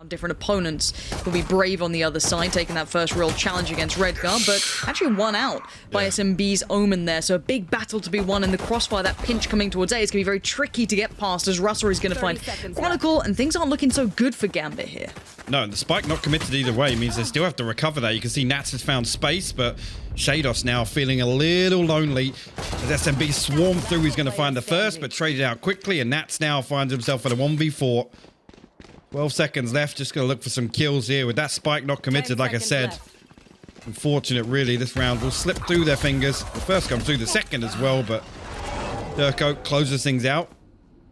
different opponents. Will be Brave on the other side, taking that first real challenge against Redgar, but actually won out by SMB's Omen there. So a big battle to be won in the crossfire. That pinch coming towards A is going to be very tricky to get past, as Russell is going to find Chronicle, and things aren't looking so good for Gambit here. No, and the spike not committed either way means they still have to recover that. You can see Nats has found space, but Shados now feeling a little lonely. As SMB swarmed through, he's going to find the first, but traded out quickly, and Nats now finds himself at a 1v4. 12 seconds left, just going to look for some kills here. With that spike not committed, like I said, unfortunate really, this round will slip through their fingers. The first comes through, the second as well, but Durko closes things out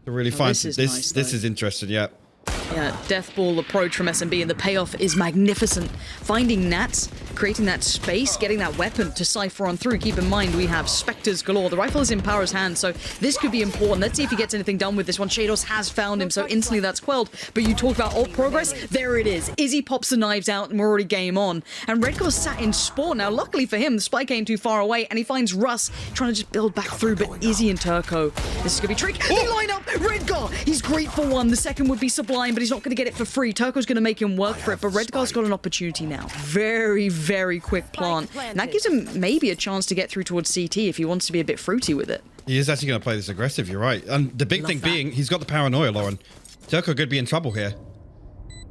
to really find this. This is interesting, yeah. Yeah, death ball approach from SMB, and the payoff is magnificent. Finding Nats, creating that space, getting that weapon to cipher on through. Keep in mind, we have Spectres galore. The rifle is in Power's hand, so this could be important. Let's see if he gets anything done with this one. Shados has found him, so instantly that's quelled. But you talk about ult progress, there it is. Izzy pops the knives out, and we're already game on. And Redgar sat in spawn. Now, luckily for him, the spike came too far away, and he finds Russ trying to just build back through, but Izzy and Turco, this is going to be tricky. They line up! Redgar! He's great for one. The second would be Sublime, but he's not going to get it for free. Turco's going to make him work for it, but Redgar's got an opportunity now. Very, very quick plant. And that gives him maybe a chance to get through towards CT if he wants to be a bit fruity with it. He is actually going to play this aggressive, you're right. And the big thing being, he's got the paranoia, Lauren. Turco could be in trouble here.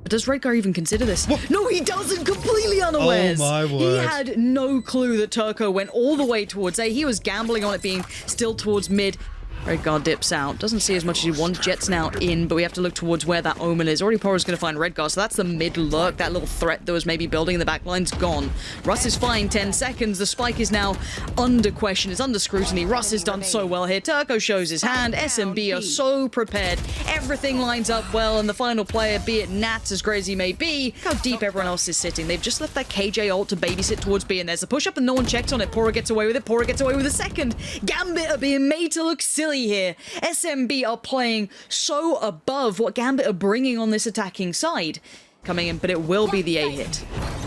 But does Redgar even consider this? What? No, he doesn't! Completely unawares! Oh my word. He had no clue that Turco went all the way towards A. He was gambling on it being still towards mid. Redgar dips out. Doesn't see as much as he wants. Jet's now in, but we have to look towards where that Omen is. Already Poro's going to find Redgar, so that's the mid lurk. That little threat that was maybe building in the back line's gone. Russ is fine. 10 seconds. The spike is now under question. It's under scrutiny. Russ has done so well here. Turco shows his hand. SMB are so prepared. Everything lines up well, and the final player, be it Nats, as great as he may be, how deep everyone else is sitting. They've just left that KJ ult to babysit towards B, and there's a push-up, and no one checks on it. Poro gets away with it. Poro gets away with a second. Gambit are being made to look silly here. SMB are playing so above what Gambit are bringing on this attacking side. Coming in, but it will be the A hit.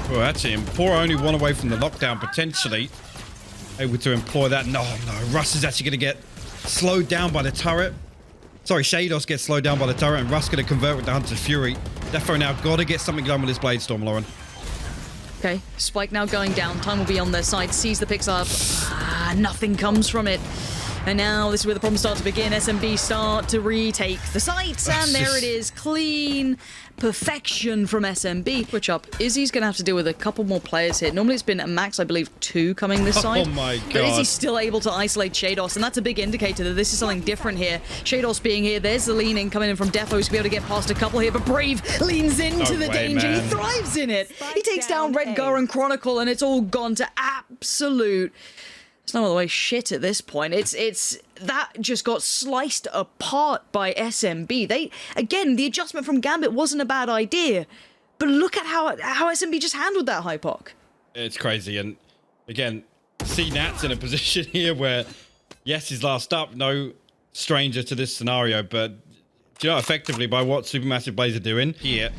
Well, actually, and Poro only one away from the lockdown, potentially. Able to employ that. No, Russ is actually going to get slowed down by the turret. Sorry, Shados gets slowed down by the turret, and Russ going to convert with the Hunter's Fury. Defo now got to get something done with this Blade Storm, Lauren. Okay, spike now going down. Time will be on their side. Sees the picks up. Nothing comes from it. And now this is where the problems start to begin. SMB start to retake the sites, and there it is. Clean perfection from SMB. Switch up. Izzy's going to have to deal with a couple more players here. Normally it's been a max, I believe, 2 coming this side. Oh my god. But Izzy's still able to isolate Shados, and that's a big indicator that this is something different here. Shados being here, there's the lean in coming in from Defo. He's going to be able to get past a couple here, but Brave leans into the danger. Man. He thrives in it. He takes down Redgar and Chronicle, and it's all gone to absolute... It's no other way shit at this point. It's that just got sliced apart by SMB. Again, the adjustment from Gambit wasn't a bad idea, but look at how SMB just handled that Hypoc. It's crazy, and again, see Nats in a position here where, yes, he's last up, no stranger to this scenario, but you know, effectively by what Supermassive Blaze are doing here,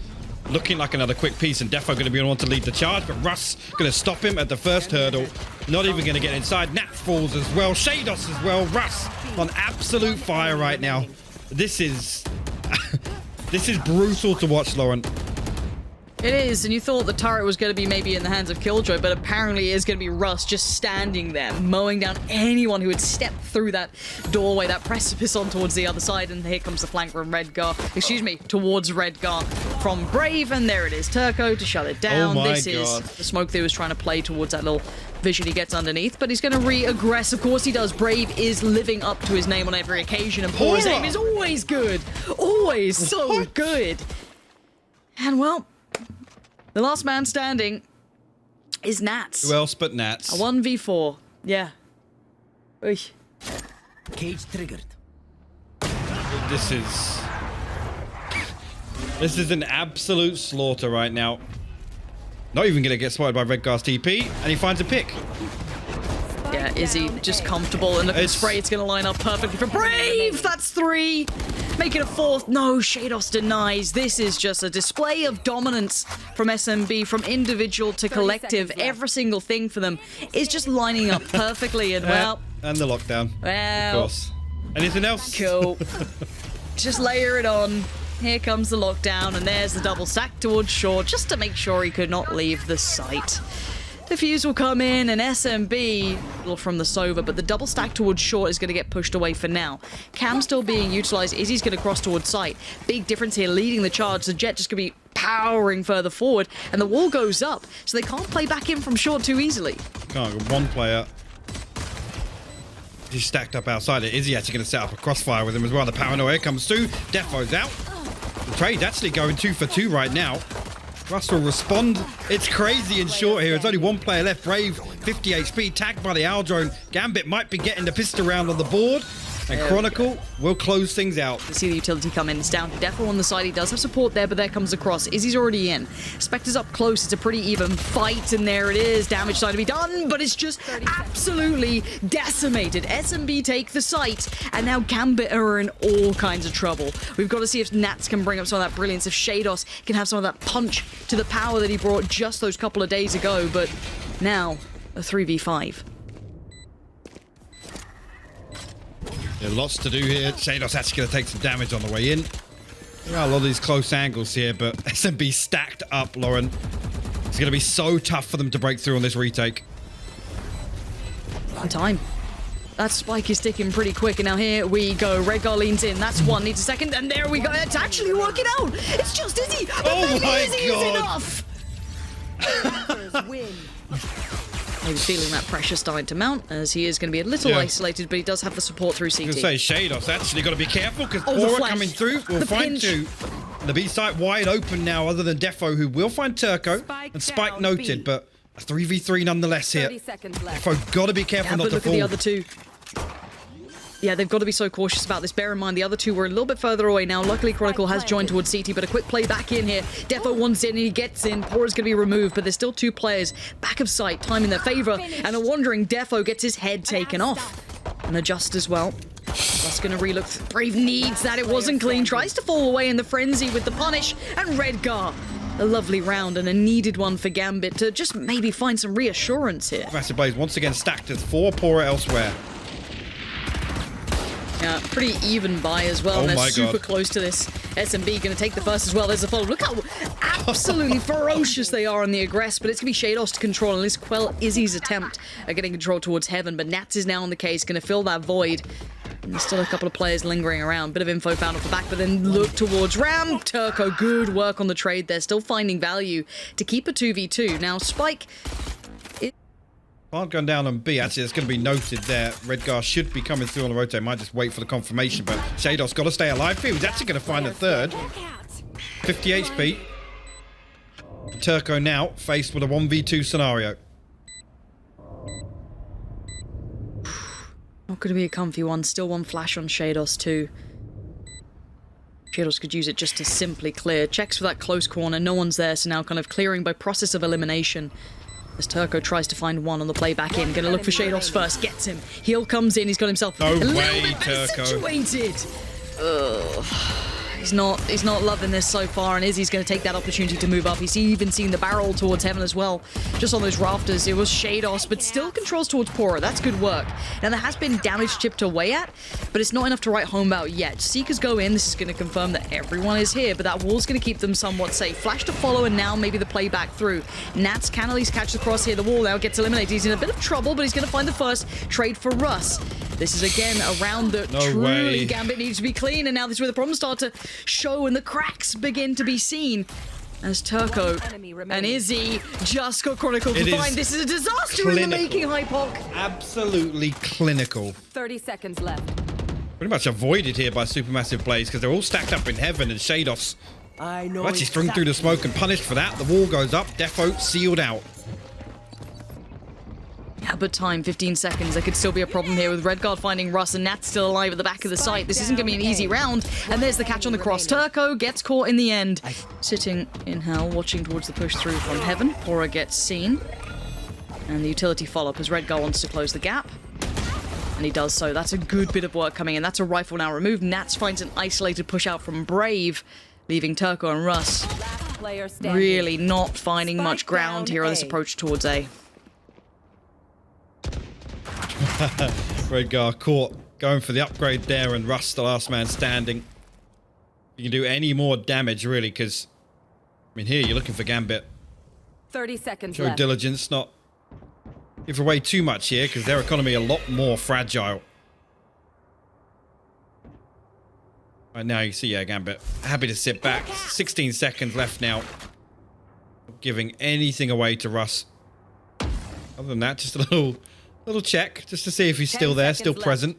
looking like another quick piece, and Defo going to be the one to lead the charge, but Russ going to stop him at the first hurdle. Not even going to get inside. Nat falls as well. Shados as well. Russ on absolute fire right now. This is... this is brutal to watch, Lauren. It is, and you thought the turret was going to be maybe in the hands of Killjoy, but apparently it is going to be Russ just standing there, mowing down anyone who would step through that doorway, that precipice on towards the other side, and here comes the flank from Redgar, excuse me, towards Redgar from Brave, and there it is, Turco to shut it down. Oh my this God. is the smoke that he was trying to play towards that little vision he gets underneath, but he's going to re-aggress, of course he does. Brave is living up to his name on every occasion, and Poro's aim is always good, always so good. And well, the last man standing is Nats. Who else but Nats? A 1v4. Yeah. Oy. Cage triggered. This is an absolute slaughter right now. Not even going to get spotted by Redgar's TP, and he finds a pick. Yeah, Izzy just comfortable, and look at the spray. It's going to line up perfectly for Brave. That's 3. Make it a 4th. No, Shados denies. This is just a display of dominance from SMB, from individual to collective. Every single thing for them is just lining up perfectly, and well... And the lockdown, well, of course. Anything else? Cool. Just layer it on. Here comes the lockdown, and there's the double stack towards short, just to make sure he could not leave the site. Defuse will come in, and SMB, well, from the Sova, but the double stack towards short is going to get pushed away for now. Cam still being utilized. Izzy's going to cross towards site. Big difference here, leading the charge. The Jet just going to be powering further forward, and the wall goes up, so they can't play back in from short too easily. Can't go one player. He's stacked up outside it. Izzy actually going to set up a crossfire with him as well. The paranoia comes through. Defo's out. The trade's actually going 2 for 2 right now. Russ will respond. It's crazy in short here. There's only one player left. Brave, 50 HP, tagged by the owl drone. Gambit might be getting the pistol round on the board. And Chronicle will close things out. You see the utility come in. It's down to Defo on the side. He does have support there, but there comes the cross. Izzy's already in. Spectre's up close. It's a pretty even fight, and there it is. Damage starting to be done, but it's just absolutely decimated. SMB take the site, and now Gambit are in all kinds of trouble. We've got to see if Nats can bring up some of that brilliance, if Shados can have some of that punch to the power that he brought just those couple of days ago, but now a 3v5. Yeah, lots to do here. Shados actually going to take some damage on the way in. There are a lot of these close angles here, but SMB stacked up, Lauren. It's going to be so tough for them to break through on this retake. On time. That spike is sticking pretty quick, and now here we go. Redgar leans in. That's one. Needs a second, and there we go. It's actually working out. It's just Izzy. Oh my Izzy God. is enough. He was feeling that pressure starting to mount, as he is going to be a little isolated, but he does have the support through CT. I was going to say, Shados actually got to be careful, because the Aura flash. coming through will The find pinch. two. The B site wide open now, other than Defo, who will find Turco. And Spike down, noted, B. but a 3v3 nonetheless here. 30 seconds left. Defo got to be careful Yeah, not but to look fall. at the other two. Yeah, they've got to be so cautious about this. Bear in mind, the other two were a little bit further away now. Luckily, Chronicle has joined towards CT, but a quick play back in here. Defo wants in, and he gets in. Pora's going to be removed, but there's still two players back of sight, time in their favor. And a wandering Defo gets his head taken off. And adjust as well. Just going to relook. Brave needs that. It wasn't clean. Tries to fall away in the frenzy with the punish. And Redgar. A lovely round and a needed one for Gambit to just maybe find some reassurance here. Massive Blaze once again stacked as 4 Pora elsewhere. Yeah, pretty even buy as well, Oh and they're my super God. close to this. SMB going to take the first as well. There's a follow. Look how absolutely ferocious they are on the aggress, but it's going to be Shados to control and at least quell Izzy's attempt at getting control towards Heaven, but Nats is now on the case, going to fill that void. And there's still a couple of players lingering around. Bit of info found off the back, but then look towards Ram. Turco, good work on the trade there. Still finding value to keep a 2v2. Now, Spike... Can't go down on B. Actually, it's going to be noted there. Redgar should be coming through on the rotate. Might just wait for the confirmation, but Shados got to stay alive here. He's actually going to find a third. 50 HP. Turco now faced with a 1v2 scenario. Not going to be a comfy one. Still one flash on Shados too. Shados could use it just to simply clear. Checks for that close corner. No one's there, so now kind of clearing by process of elimination. As Turco tries to find one on the play back in. Gonna look for Shados first. Gets him. Heel comes in. He's got himself No a little way, bit better Turco. situated. Ugh. He's not loving this so far, and Izzy's going to take that opportunity to move up. He's even seen the barrel towards Heaven as well. Just on those rafters, it was Shados, but still controls towards Pora. That's good work. Now, there has been damage chipped away at, but it's not enough to write home about yet. Seekers go in. This is going to confirm that everyone is here, but that wall's going to keep them somewhat safe. Flash to follow, and now maybe the play back through. Nats can at least catch the cross here. The wall now gets eliminated. He's in a bit of trouble, but he's going to find the first trade for Russ. This is again a round that truly Gambit needs to be clean, and now this is where the problems start to show and the cracks begin to be seen. As Turco and Izzy just got Chronicle to find. This is a disaster in the making, Hypoc. Absolutely clinical. 30 seconds left. Pretty much avoided here by Supermassive Blaze because they're all stacked up in Heaven, and Shados actually strung through the smoke and punished for that. The wall goes up. Defo sealed out. Yeah, but time, 15 seconds. There could still be a problem here with Redguard finding Russ, and Nat's still alive at the back of the site. This isn't going to be an easy round. And there's the catch on the cross. Turco gets caught in the end. Sitting in hell, watching towards the push through from Heaven. Pora gets seen. And the utility follow-up as Redguard wants to close the gap. And he does so. That's a good bit of work coming in. That's a rifle now removed. Nats finds an isolated push out from Brave, leaving Turco and Russ really not finding much ground here on this approach towards A. Redgar caught going for the upgrade there, and Russ the last man standing. you can do any more damage, really, because, I mean, here you're looking for GAMBIT. 30 seconds Show left. diligence, not give away too much here, because their economy a lot more fragile. Right now, you see, yeah, GAMBIT happy to sit back. 16 seconds left now. Not giving anything away to Russ. Other than that, just a little check, just to see if he's still there, still present.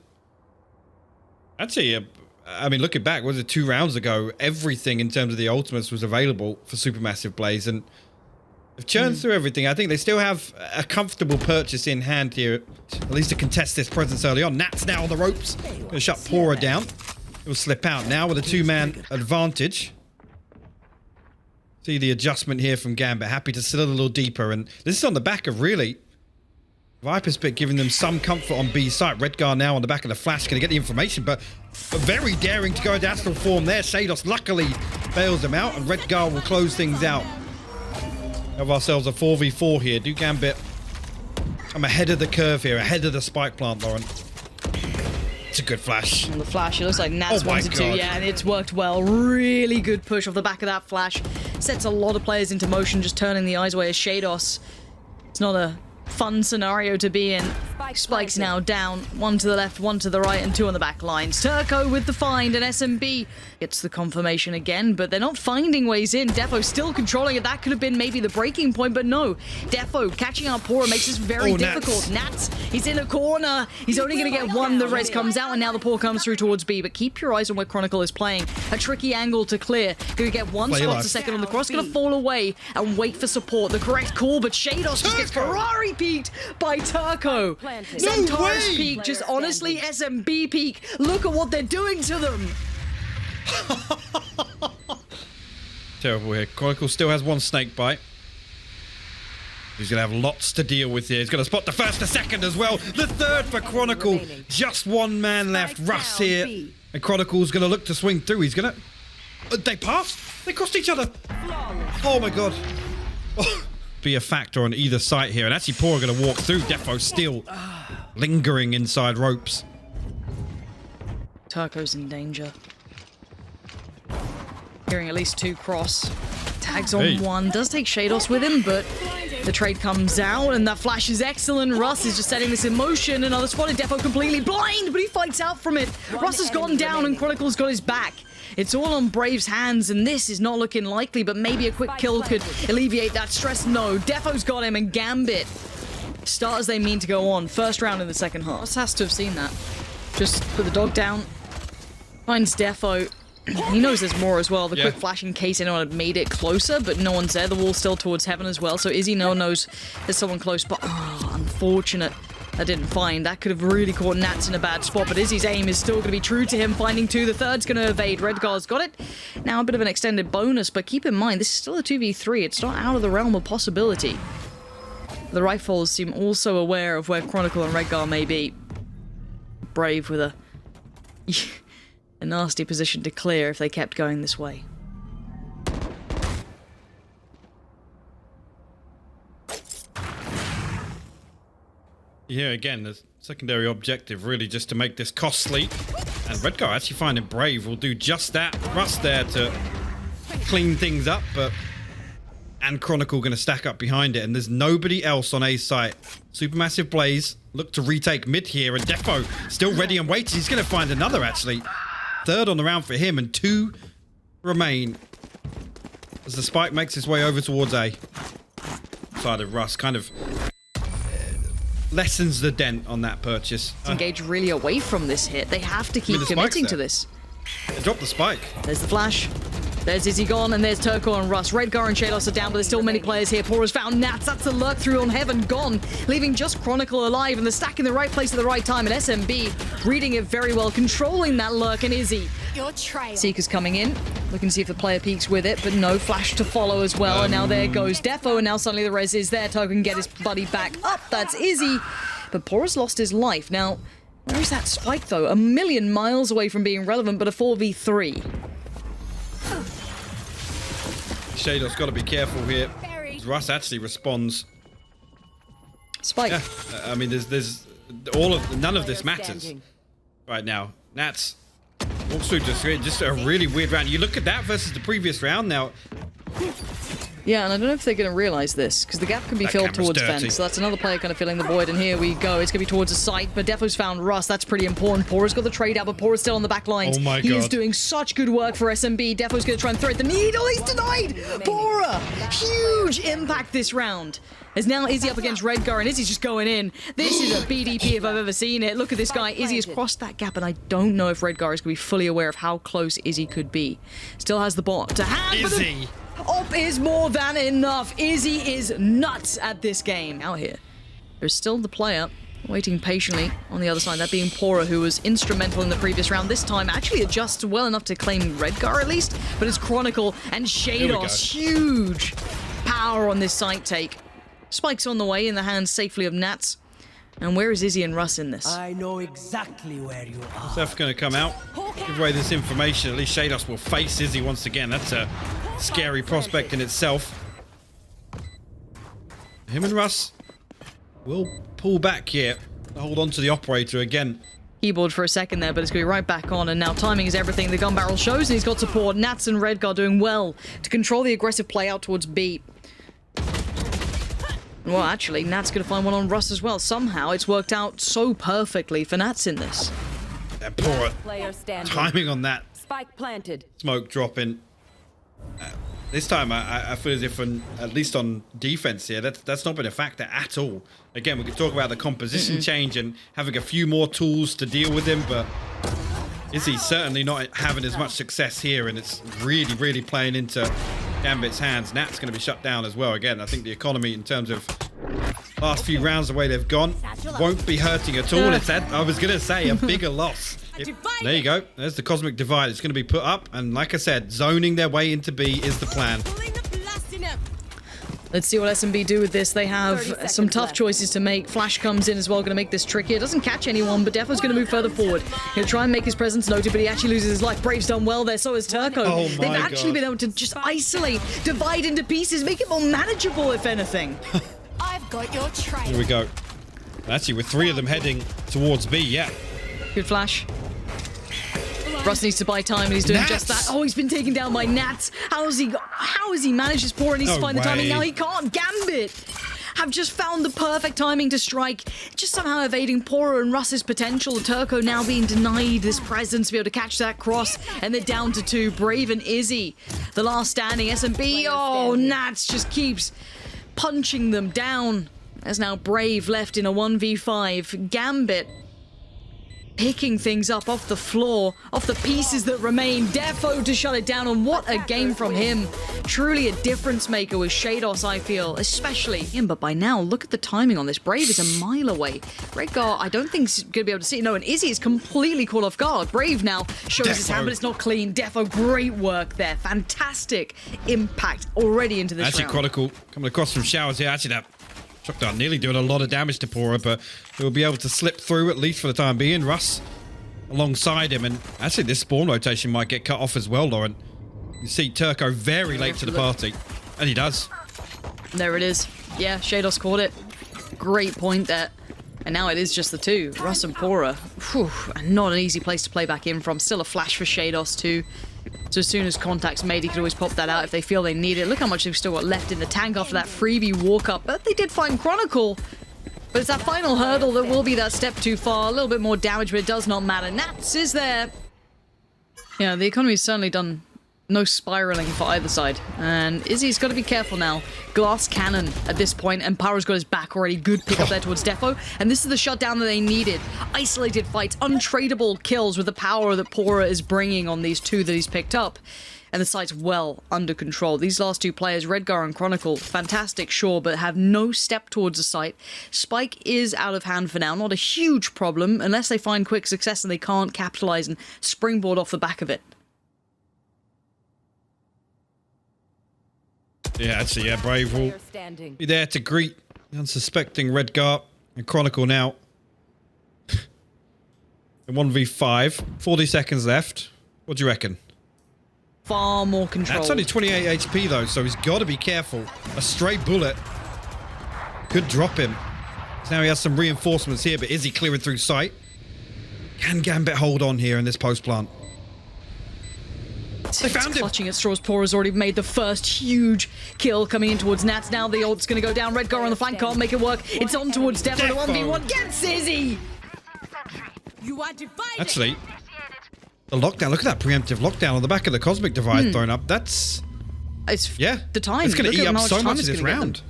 Actually, I mean, looking back, was it 2 rounds ago? Everything in terms of the ultimates was available for Supermassive Blaze, and they've churned through everything. I think they still have a comfortable purchase in hand here, at least to contest this presence early on. Nat's now on the ropes. Going to shut Pora down. He'll slip out now with a 2-man advantage. See the adjustment here from GAMBIT. Happy to sit a little deeper, and this is on the back of really Viper's Pit giving them some comfort on B site. Redgar now on the back of the flash, going to get the information, but very daring to go into astral form there. shaydos luckily bails them out, and Redgar will close things out. Have ourselves a 4v4 here. Do GAMBIT come ahead of the curve here, ahead of the spike plant, Lauren? It's a good flash. On the flash, it looks like Nats Oh my wanted to, God. yeah, and it's worked well. Really good push off the back of that flash. Sets a lot of players into motion, just turning the eyes away as shaydos. It's not a fun scenario to be in. Spike's now down. 1 to the left, 1 to the right, and 2 on the back lines. Turco with the find, and SMB gets the confirmation again, but they're not finding ways in. Defo still controlling it. That could have been maybe the breaking point, but no. Defo catching out Pora makes this very difficult. Nats, he's in a corner. He's only going to get 1. The res comes out, and now the Pora comes through towards B, but keep your eyes on where Chronicle is playing. A tricky angle to clear. Going to get 1 spot a second on the cross. Going to fall away and wait for support. The correct call, but shaydos just gets Ferrari peeked by Turco. Centaurus peak, just honestly SMB peak. Look at what they're doing to them. Terrible here. Chronicle still has 1 snake bite. He's going to have lots to deal with here. He's going to spot the first, the second as well. The 3rd for Chronicle. Just 1 man left. Russ here. And Chronicle's going to look to swing through. He's going to... they passed. They crossed each other. Oh my God. Oh. Be a factor on either side here. And actually, Pora going to walk through. Defo still lingering inside ropes. Turco's in danger. Hearing at least 2 cross. Tags on 1. Does take shaydos with him, but the trade comes out, and that flash is excellent. Russ is just setting this in motion. Another spotted. Defo completely blind, but he fights out from it. Russ has gone down, and Chronicle's got his back. It's all on Brave's hands, and this is not looking likely, but maybe a quick kill could alleviate that stress. No, Defo's got him, and GAMBIT start as they mean to go on. First round in the second half. Russ has to have seen that. Just put the dog down. Finds Defo. He knows there's more as well. The quick flash in case anyone had made it closer, but no one's there. The wall's still towards heaven as well, so Izzy knows there's someone close, but unfortunate. I didn't find. That could have really caught Nats in a bad spot, but Izzy's aim is still going to be true to him, finding 2. The 3rd's going to evade. Redgar's got it. Now a bit of an extended bonus, but keep in mind, this is still a 2v3. It's not out of the realm of possibility. The rifles seem also aware of where Chronicle and Redgar may be. Brave with a nasty position to clear if they kept going this way. Yeah, again, the secondary objective really just to make this costly. And Redgar actually finding Brave will do just that. Russ there to clean things up, but... and Chronicle going to stack up behind it, and there's nobody else on A site. Supermassive Blaze look to retake mid here, and Defo still ready and waiting. He's going to find another, actually. 3rd on the round for him, and 2 remain. As the spike makes its way over towards A. Side of Russ, kind of... lessens the dent on that purchase. Engage really away from this hit. They have to keep committing to this. Drop the spike. There's the flash. There's Izzy gone, and there's Turco and Russ. Redgar and shaydos are down, but there's still many players here. Pora's found Nats. That's the lurk through on heaven gone, leaving just Chronicle alive, and the stack in the right place at the right time. And SMB reading it very well, controlling that lurk, and Izzy. Seeker's coming in, looking to see if the player peeks with it, but no flash to follow as well. And now there goes Defo, and now suddenly the res is there. Turco can get his buddy back up. That's Izzy. But Pora's lost his life. Now, where is that spike, though? A million miles away from being relevant, but a 4v3. shaydos got to be careful here. Russ actually responds. Spike. Yeah, I mean, there's all of none of this matters right now. Nats Also, just a really weird round. You look at that versus the previous round now. Yeah, and I don't know if they're going to realize this, because the gap can be That filled camera's towards dirty. fence. So that's another player kind of filling the void, and here we go. It's going to be towards the site, but Defo's found Russ. That's pretty important. Pora's got the trade out, but Pora's still on the back lines. Oh my He is God. doing such good work for SMB. Defo's going to try and thread the needle. He's denied! Pora! Huge impact this round. As now Izzy up against Redgar, and Izzy's just going in. This is a BDP if I've ever seen it. Look at this guy. Izzy has crossed that gap, and I don't know if Redgar is going to be fully aware of how close Izzy could be. Still has the bot to hand. but the Izzy. Op is more than enough. Izzy is nuts at this game. Out here, there's still the player waiting patiently on the other side, that being Pora, who was instrumental in the previous round. This time actually adjusts well enough to claim Redgar at least, but it's Chronicle and Shados. Huge power on this site take. Spike's on the way in the hands safely of Nats. And where is Izzy and Russ in this? I know exactly where you are. Seth going to come out, give away this information. At least Shados will face Izzy once again. That's a scary prospect in itself. Him and Russ will pull back here. Hold on to the operator again. Keyboard for a second there, but it's going to be right back on, and now timing is everything. The gun barrel shows, and he's got support. Nats and Redgar doing well to control the aggressive play out towards B. Well, actually, Nat's going to find one on Russ as well. Somehow, it's worked out so perfectly for Nats in this. And Pora, Player standing. timing on that Spike planted. smoke dropping. This time, I feel as if, at least on defense here, that's not been a factor at all. Again, we could talk about the composition change and having a few more tools to deal with him, but Izzy's certainly not having as much success here, and it's really, really playing into Gambit's hands. Nat's going to be shut down as well. Again, I think the economy in terms of last few rounds, the way they've gone, won't be hurting at all. It's that, I was going to say, a bigger loss. There you go. There's the cosmic divide. It's going to be put up, and like I said, zoning their way into B is the plan. Let's see what SMB do with this. They have some tough choices to make. Flash comes in as well, going to make this tricky. It doesn't catch anyone, but Defo's going to move further forward. He'll try and make his presence noted, but he actually loses his life. Brave's done well there, so has Turco. Oh my They've actually God. been able to just isolate, divide into pieces, make it more manageable, if anything. I've got your trail. Here we go. Actually, with three of them heading towards B, yeah. Good flash. Russ needs to buy time, and he's doing just that. Oh, he's been taken down by Nats. How has he managed his pour and needs to No find the timing? way. Now he can't. Gambit have just found the perfect timing to strike, just somehow evading Pora and Russ's potential. Turco now being denied this presence to be able to catch that cross, and they're down to two. Brave and Izzy, the last standing. SMB, oh, Nats just keeps punching them down. There's now Brave left in a 1v5. Gambit picking things up off the floor, off the pieces that remain. Defo to shut it down, and what a game from him. Truly a difference maker with Shados, I feel, especially him. But by now, look at the timing on this. Brave is a mile away. Redgar, I don't think he's going to be able to see it. No, and Izzy is completely caught off guard. Brave now shows his hand, but it's not clean. Defo, great work there. Fantastic impact already into this Actually, round. Chronicle coming across from showers here. Actually, that shotgun nearly doing a lot of damage to Pora, but he'll be able to slip through at least for the time being. Russ alongside him, and actually this spawn rotation might get cut off as well, Lauren. You see Turco very late to the party, and he does. There it is. Yeah, Shados caught it. Great point there. And now it is just the two, Russ and Pora. Whew, and not an easy place to play back in from. Still a flash for Shados too. So as soon as contact's made, he can always pop that out if they feel they need it. Look how much they've still got left in the tank after that freebie walk-up. But they did find Chronicle. But it's that final hurdle that will be that step too far. A little bit more damage, but it does not matter. Nats is there. Yeah, the economy's certainly done no spiraling for either side. And Izzy's got to be careful now. Glass cannon at this point, and Power's got his back already. Good pick up there towards Defo. And this is the shutdown that they needed. Isolated fights, untradeable kills with the power that Pora is bringing on these two that he's picked up. And the site's well under control. These last two players, Redgar and Chronicle, fantastic, sure, but have no step towards the site. Spike is out of hand for now. Not a huge problem, unless they find quick success and they can't capitalize and springboard off the back of it. Yeah, actually, yeah, Brave will Player standing. be there to greet the unsuspecting Redgar and Chronicle now. In 1v5, 40 seconds left. What do you reckon? Far more control. That's only 28 HP though, so he's got to be careful. A stray bullet could drop him. So now he has some reinforcements here, but is he clearing through sight? Can Gambit hold on here in this post plant? They found him. Clutching at straws. Pora's already made the first huge kill coming in towards Nats. Now the ult's going to go down. Redgar on the flank can't make it work. It's on towards Defo. The 1v1 gets Izzy. You are divided. Actually, the lockdown. Look at that preemptive lockdown on the back of the cosmic device thrown up. That's It's yeah. the time. It's going to Look eat at up how so time much of it's this gonna get them. round.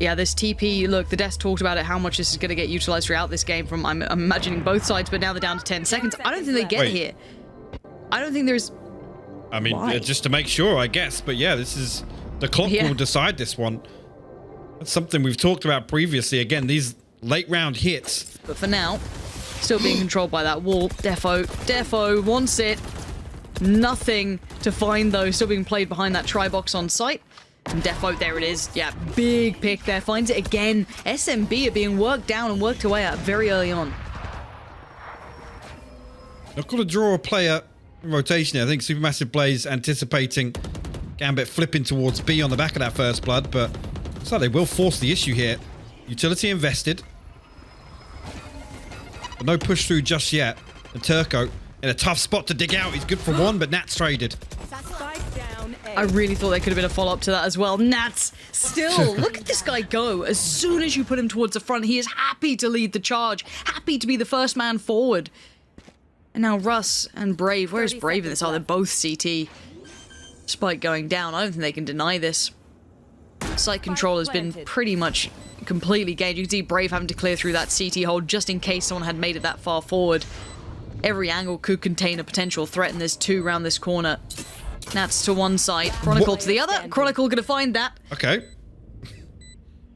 Yeah, this TP, look, the desk talked about it, how much this is going to get utilized throughout this game from, I'm imagining both sides, but now they're down to 10 seconds. I don't think they get Wait. here. I don't think there's... I mean, Why? just to make sure, I guess. But yeah, this is the clock Yeah. will decide this one. That's something we've talked about previously. Again, these late round hits. But for now, still being controlled by that wall. Defo wants it. Nothing to find, though. Still being played behind that tri-box on site. And Defo, there it is. Yeah, big pick there. Finds it again. SMB are being worked down and worked away at very early on. Not going to draw a player in rotation here. I think Supermassive Blaze anticipating Gambit flipping towards B on the back of that first blood, but looks like they will force the issue here. Utility invested. But no push through just yet. And Turco in a tough spot to dig out. He's good for one, but Nat's traded. Spike down A. I really thought there could have been a follow-up to that as well. Nats, still, look at this guy go. As soon as you put him towards the front, he is happy to lead the charge, happy to be the first man forward. And now Russ and Brave, where's Brave in this? Oh, they're both CT. Spike going down, I don't think they can deny this. Site control has been pretty much completely gained. You can see Brave having to clear through that CT hole just in case someone had made it that far forward. Every angle could contain a potential threat, and there's two around this corner. Nats to one side, Chronicle to the other. Chronicle gonna find that, Okay.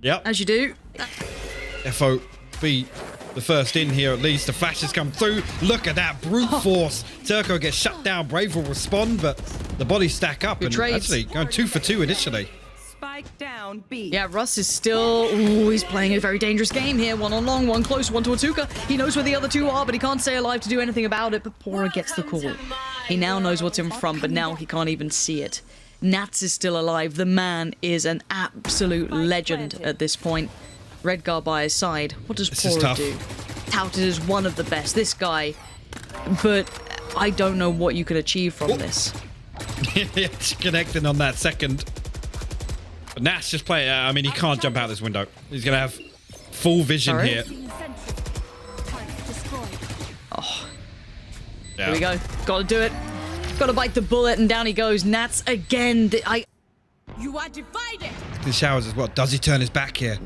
Yep. as you do. FO be the first in here at least. The flashes come through. Look at that brute force. Turco gets shut down. Brave will respond, but the bodies stack up. Good And trades. actually going 2 for 2 initially. Spike down B. Yeah, Russ is still... Ooh, he's playing a very dangerous game here. One on long, one close, one towards Hookah. He knows where the other two are, but he can't stay alive to do anything about it. But Pora gets the call. He now knows what's in front, but now he can't even see it. Nats is still alive. The man is an absolute legend at this point. Redgar by his side. What does This is Pora tough. do? Touted as one of the best. This guy. But I don't know what you could achieve from this. Connecting on that second. But Nats just play. I mean, he can't jump out this window. He's going to have full vision Sorry? here. Here we go. Gotta do it. Gotta bite the bullet, and down he goes. Nats again. You are divided. The showers as well. Does he turn his back here?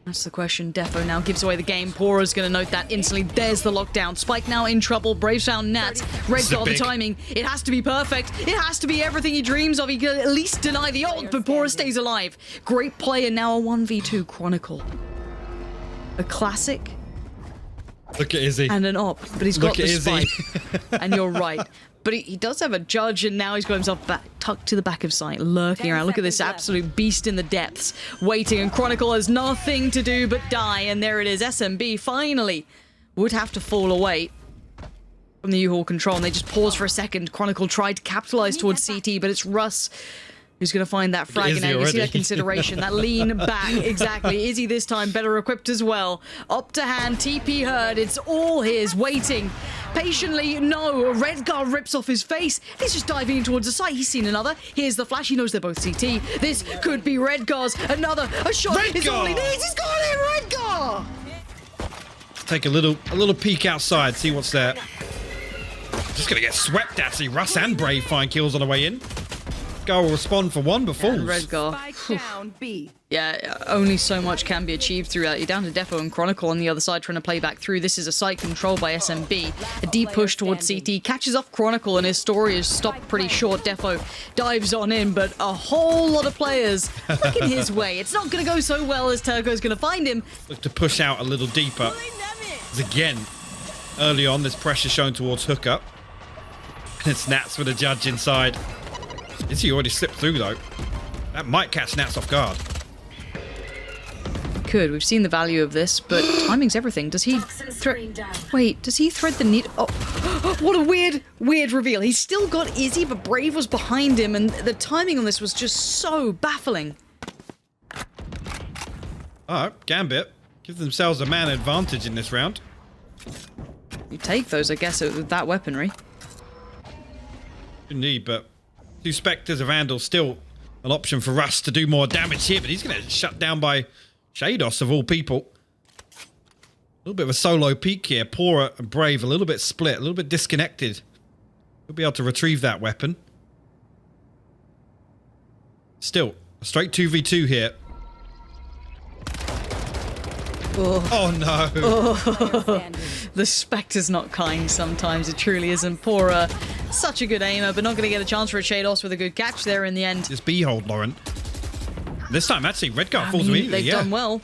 That's the question. Defo now gives away the game. Pora's going to note that instantly. There's the lockdown. Spike now in trouble. Brave found Nats. Redgar the big. timing. It has to be perfect. It has to be everything he dreams of. He can at least deny the ult, but Pora stays alive. Great player now a 1v2 Chronicle. A classic Look at Izzy. and an op, but he's got Look the at Izzy. spike. And you're right. But he does have a judge, and now he's got himself back, tucked to the back of sight, lurking around. Look at this absolute beast in the depths, waiting, and Chronicle has nothing to do but die, and there it is. SMB finally would have to fall away from the U-Haul control, and they just pause for a second. Chronicle tried to capitalize towards CT, but it's Russ who's going to find that frag, and Izzy now you see already. that consideration, that lean back, exactly. Izzy this time better equipped as well. Up to hand, TP heard, it's all his, waiting. Patiently, no, Redgar rips off his face. He's just diving in towards the site. He's seen another. Here's the flash. He knows they're both CT. This could be Redgar's. Another, a shot. It's all he Redgar! needs. He's got it, Redgar! Take a little peek outside, see what's there. Just going to get swept, actually. Russ and Brave find kills on the way in. Go will respond for one, but falls. And Redgar. Spike down B. Yeah, only so much can be achieved through that. You're down to Defo and Chronicle on the other side trying to play back through. This is a site controlled by SMB. A deep push towards CT. Catches off Chronicle, and his story is stopped pretty short. Defo dives on in, but a whole lot of players looking his way. It's not going to go so well as Turco's going to find him. Look to push out a little deeper. As again, early on, there's pressure shown towards Hookup. And it's Nats with a judge inside. Is he already slipped through, though? That might catch Nats off guard. Could. We've seen the value of this, but timing's everything. Does he Wait, does he thread the needle? Oh, what a weird reveal. He's still got Izzy, but Brave was behind him, and the timing on this was just so baffling. All right, Gambit give themselves a man advantage in this round. You take those, I guess, with that weaponry. Indeed, but 2 Spectres of Vandal still an option for Russ to do more damage here, but he's going to get shut down by Shados of all people. A little bit of a solo peek here. Pora and Brave a little bit split, a little bit disconnected. He'll be able to retrieve that weapon. Still, a straight 2v2 here. Oh no. Oh. The Spectre's not kind sometimes. It truly isn't. Poor, such a good aimer, but not going to get a chance for a Shados with a good catch there in the end. This B-hold, Lauren. This time, actually, Redguard falls immediately. They've done well.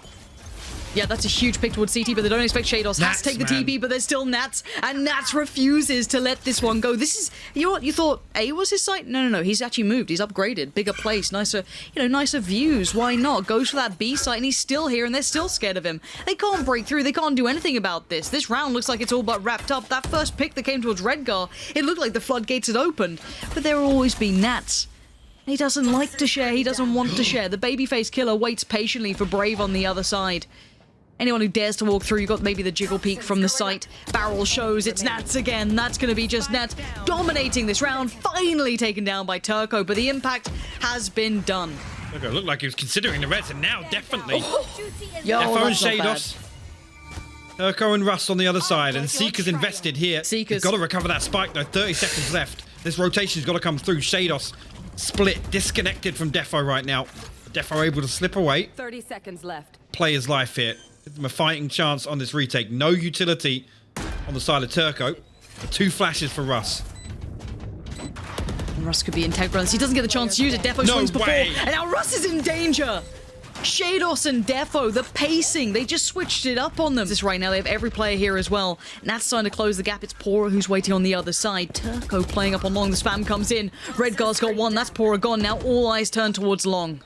Yeah, that's a huge pick towards CT, but they don't expect Shados. Has to take the TP, but there's still Nats, and Nats refuses to let this one go. This is, you know what, you thought A was his site? No, he's actually moved. He's upgraded. Bigger place, nicer, nicer views. Why not? Goes for that B site, and he's still here, and they're still scared of him. They can't break through. They can't do anything about this. This round looks like it's all but wrapped up. That first pick that came towards Redguard, it looked like the floodgates had opened, but there will always be Nats. He doesn't like to share. He doesn't want to share. The babyface killer waits patiently for Brave on the other side. Anyone who dares to walk through, you got maybe the jiggle peek from the site. Barrel shows it's Nats again. That's going to be just Nats dominating this round. Finally taken down by Turco, but the impact has been done. Turco looked like he was considering the reds, and now definitely. Yo, Defo and that's not bad. Shados. Turco and Russ on the other side, and Seeker's invested here. Seekers. He's got to recover that spike, though. 30 seconds left. This rotation's got to come through. Shados split, disconnected from Defo right now. Defo able to slip away. 30 seconds left. Play his life here. Give them a fighting chance on this retake. No utility on the side of Turco. 2 flashes for Russ. And Russ could be integral. He doesn't get the chance to use it. Defo swings before. And now Russ is in danger. Shados and Defo, the pacing, they just switched it up on them. This right now, they have every player here as well. Nat's starting to close the gap. It's Pora who's waiting on the other side. Turco playing up on long. The spam comes in. Redguard's got one. That's Pora gone. Now all eyes turn towards long.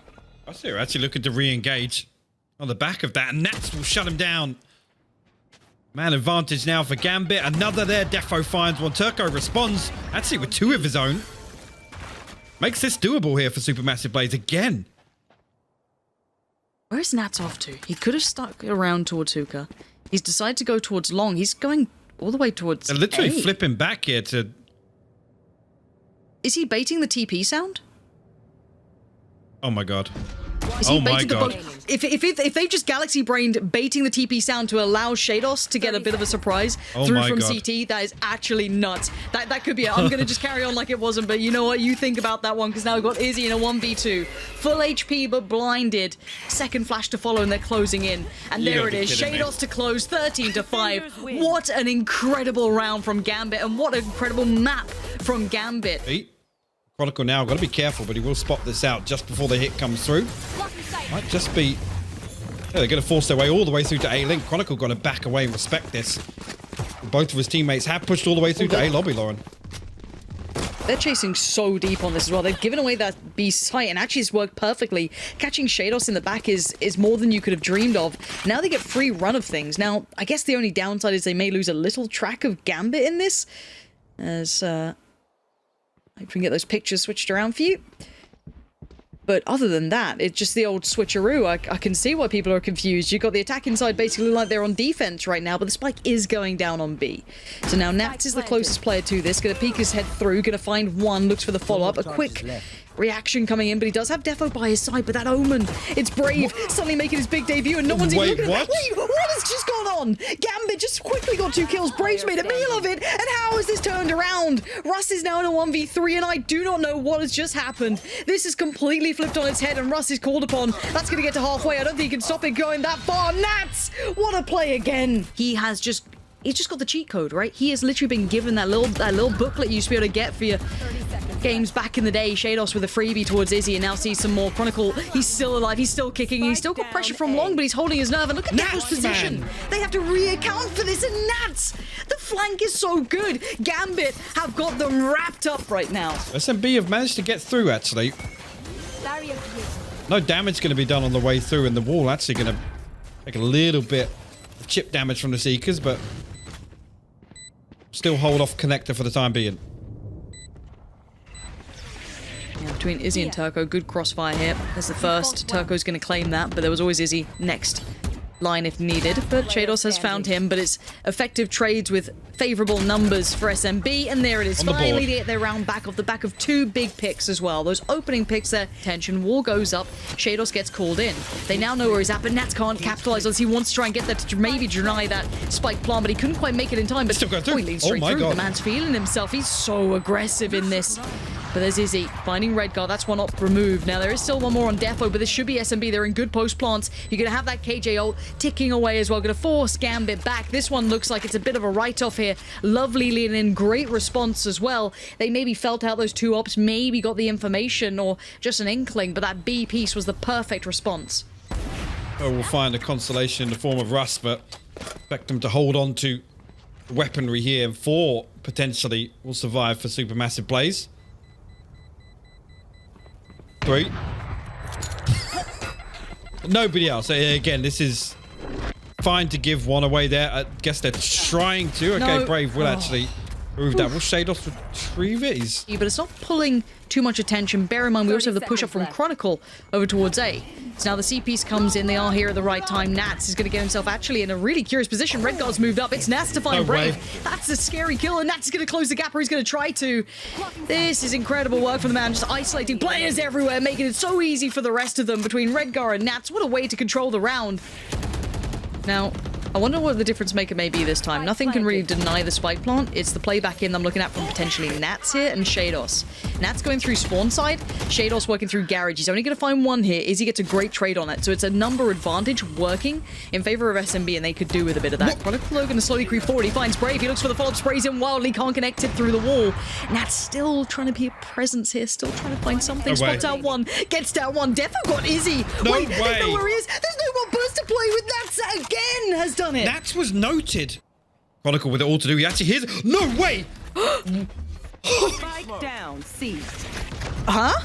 I see her actually looking to re-engage on the back of that, and Nats will shut him down. Man advantage now for Gambit. Another there. Defo finds one. Turco responds, actually with 2 of his own. Makes this doable here for Supermassive Blaze again. Where's Nats off to? He could have stuck around towards Hookah. He's decided to go towards long. He's going all the way towards They're literally A. flipping back here to... Is he baiting the TP sound? Oh my god. Is he Oh my baiting the god. bug? If they just galaxy brained baiting the TP sound to allow Shados to get a bit of a surprise through my from god. CT, that is actually nuts. That could be it. I'm gonna just carry on like it wasn't, but you know what? You think about that one, because now we've got Izzy in a 1v2. Full HP but blinded. Second flash to follow, and they're closing in. And You there gotta it be is. kidding me. Shados to close 13-5. What an incredible round from Gambit, and what an incredible map from Gambit. Chronicle now, got to be careful, but he will spot this out just before the hit comes through. Might just be... Yeah, they're going to force their way all the way through to A-Link. Chronicle got to back away and respect this. Both of his teammates have pushed all the way through to A-Lobby, Lauren. They're chasing so deep on this as well. They've given away that B site, and actually it's worked perfectly. Catching Shados in the back is more than you could have dreamed of. Now they get free run of things. Now, I guess the only downside is they may lose a little track of Gambit in this. As, hope we can get those pictures switched around for you. But other than that, it's just the old switcheroo. I can see why people are confused. You've got the attacking side basically like they're on defense right now, but the spike is going down on B. So now Nats is the closest player to this. Gonna peek his head through, gonna find one, looks for the follow-up. A quick reaction coming in, but he does have Defo by his side, but that Omen, it's Brave, suddenly making his big debut, and no one's even looking at that. Wait, what has just gone on? Gambit just quickly got 2 kills. Brave's made a meal of it, and how has this turned around? Russ is now in a 1v3, and I do not know what has just happened. This is completely flipped on its head, and Russ is called upon. That's going to get to halfway. I don't think he can stop it going that far. Nats, what a play again. He's just got the cheat code, right? He has literally been given that little booklet you used to be able to get for your games back in the day. Shados with a freebie towards Izzy, and now sees some more. Chronicle, he's still alive, he's still kicking, he's still got pressure from long, but he's holding his nerve, and look at Nats' position. They have to reaccount for this, and Nats, the flank is so good. Gambit have got them wrapped up right now. SMB have managed to get through, actually. No damage going to be done on the way through, and the wall actually going to take a little bit of chip damage from the Seekers, but still hold off connector for the time being. Yeah, between Izzy and Turco, good crossfire here. There's the first. Turco's going to claim that, but there was always Izzy next. line if needed, but Shados has found him, but it's effective trades with favorable numbers for SMB, and there it is. On the Finally, board. they get their round back off the back of 2 big picks as well. Those opening picks there, tension, wall goes up, Shados gets called in. They now know where he's at, but Nats can't capitalize on this. He wants to try and get that to maybe deny that spike plant, but he couldn't quite make it in time, but Still going through. he leads Oh straight my through. God. The man's feeling himself. He's so aggressive in this. But there's Izzy finding Redguard. That's one op removed. Now there is still one more on Defo, but this should be SMB. They're in good post plants. You're going to have that KJ ult ticking away as well. Going to force Gambit back. This one looks like it's a bit of a write-off here. Lovely lean in. Great response as well. They maybe felt out those 2 ops, maybe got the information or just an inkling, but that B piece was the perfect response. Oh, we'll find a consolation in the form of Rust, but expect them to hold on to weaponry here, and 4 potentially will survive for Supermassive plays. 3. Nobody else. Again, this is fine to give one away there. I guess they're trying to. Okay, No. Brave will actually remove that. Will Shados retrieve it? He's But it's not pulling too much attention. Bear in mind, we also have the push-up from Chronicle over towards A. So now the C piece comes in. They are here at the right time. Nats is going to get himself actually in a really curious position. Redguard's moved up. It's Nats to find No way. Brave. That's a scary kill, and Nats is going to close the gap, or he's going to try to. This is incredible work from the man, just isolating players everywhere, making it so easy for the rest of them between Redguard and Nats. What a way to control the round. Now, I wonder what the difference maker may be this time. Nothing can really deny the spike plant. It's the playback in I'm looking at from potentially Nats here and Shados. Nats going through spawn side, Shados working through garage. He's only going to find one here. Izzy gets a great trade on it. So it's a number advantage working in favor of SMB, and they could do with a bit of that. Chronicle going to slowly creep forward. He finds Brave. He looks for the follow-up, sprays him wildly, can't connect it through the wall. Nats still trying to be a presence here, still trying to find something. No way. Spots out one, gets down one. Defo got Izzy. No Wait, way. they know where he is. There's no more burst to play with. Nats again has done it. Nats was noted. Chronicle with it all to do. He actually hears. No way. Spike down, C. Huh?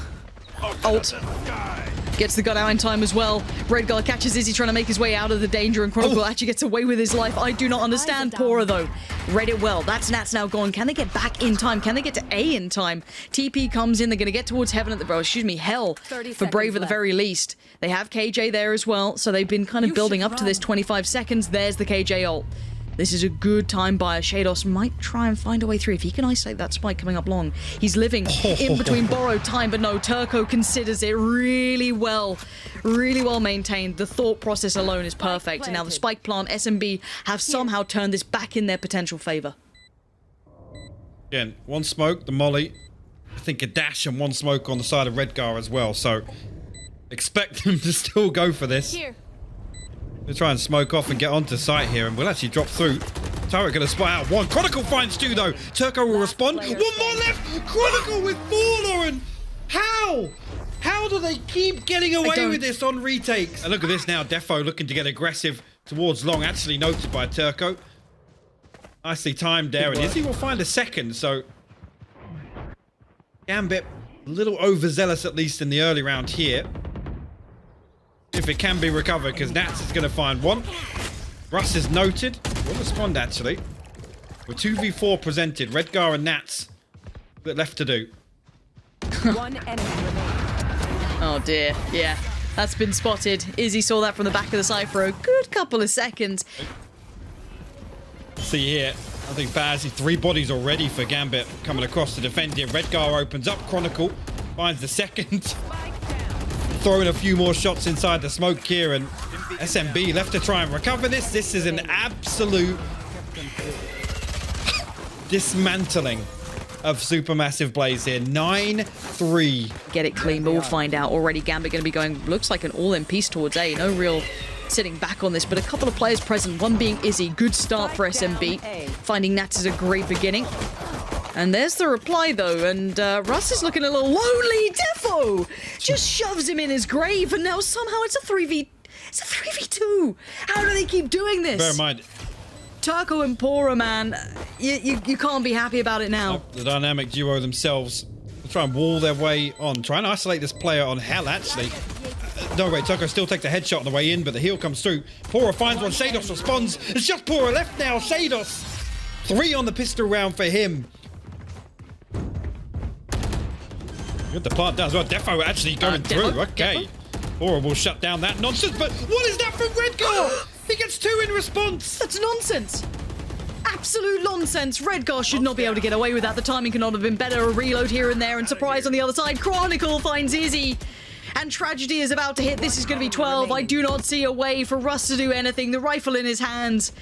Ult. Gets the gun out in time as well. Redguard catches Izzy trying to make his way out of the danger, and Chronicle actually gets away with his life. I do not understand Pora, though. Read it well. That's Nats now gone. Can they get back in time? Can they get to A in time? TP comes in. They're going to get towards heaven at the... Oh, excuse me, hell. 30 For Brave seconds at the very least. They have KJ there as well, so they've been kind of building up to this 25 seconds. There's the KJ ult. This is a good time buyer. Shados might try and find a way through if he can isolate that spike coming up long. He's living in between borrowed time, but no, Turco considers it really well maintained. The thought process alone is perfect. And now the spike plant, SMB have somehow turned this back in their potential favor. Again, 1 smoke, the molly. I think a dash and 1 smoke on the side of Redgar as well. So expect them to still go for this. Here. We'll try and smoke off and get onto site here, and we'll actually drop through. Turret going to spot out 1. Chronicle finds 2, though. Turco will respond. 1 more left. Chronicle with 4, Lauren. How? How do they keep getting away with this on retakes? And look at this now. Defo looking to get aggressive towards long. Actually noted by Turco. Nicely timed there. And Izzy will find a second, so... Gambit, a little overzealous at least in the early round here. If it can be recovered, because Nats is going to find 1. Russ is noted. Will respond, actually. With 2v4 presented. Redgar and Nats. A bit left to do. 1 enemy remaining. Oh dear, yeah. That's been spotted. Izzy saw that from the back of the side for a good couple of seconds. See here. I think Bazzy, 3 bodies already for Gambit coming across to defend here. Redgar opens up. Chronicle finds the second. Throwing a few more shots inside the smoke here, and SMB left to try and recover this. This is an absolute dismantling of Supermassive Blaze here. 9-3. Get it clean, but we'll find out already. Gambit going to be going, looks like an all-in piece towards A. No real sitting back on this, but a couple of players present. One being Izzy. Good start for SMB. Finding Nats is a great beginning. And there's the reply, though, and Russ is looking a little lonely. Defo just shoves him in his grave, and now somehow it's a 3v2. How do they keep doing this? Bear in mind, Turco and Pora, man, you can't be happy about it now. the dynamic duo themselves will try and wall their way on. Try and isolate this player on hell, actually. No, wait, Turco still takes a headshot on the way in, but the heal comes through. Pora finds one. Shados responds. It's just Pora left now. Shados. 3 on the pistol round for him. Good, the plant down as well. Defo actually going through. Defo? Okay. Pora will shut down that nonsense, but what is that from Redgar? He gets 2 in response. That's nonsense. Absolute nonsense. Redgar should not be able to get away with that. The timing could not have been better. A reload here and there, and surprise on the other side. Chronicle finds Izzy. And tragedy is about to hit. This is going to be 12. I do not see a way for Russ to do anything. The rifle in his hands.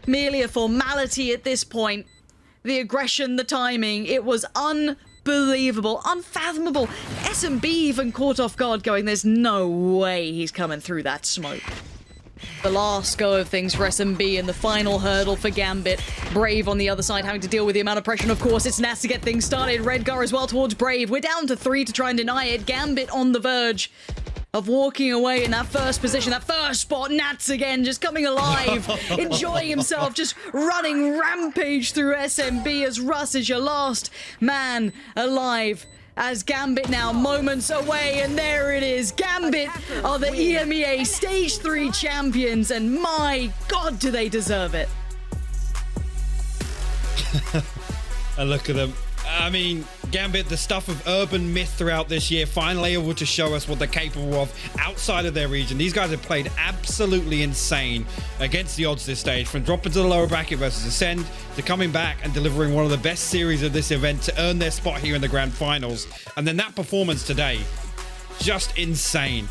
Merely a formality at this point. The aggression, the timing. It was unbelievable. Unfathomable. SMB even caught off guard going, there's no way he's coming through that smoke. The last go of things for SMB and the final hurdle for Gambit. Brave on the other side having to deal with the amount of pressure, and of course it's Nats to get things started. Redgar as well towards Brave. We're down to 3 to try and deny it. Gambit on the verge of walking away in that first position, that first spot. Nats again just coming alive, enjoying himself, just running rampage through SMB as Russ is your last man alive. As Gambit now moments away, and there it is. Gambit are the EMEA Stage 3 champions, and my God, do they deserve it. And look at them. I mean, Gambit, the stuff of urban myth throughout this year, finally able to show us what they're capable of outside of their region. These guys have played absolutely insane against the odds this stage, from dropping to the lower bracket versus Ascend to coming back and delivering one of the best series of this event to earn their spot here in the grand finals. And then that performance today, just insane.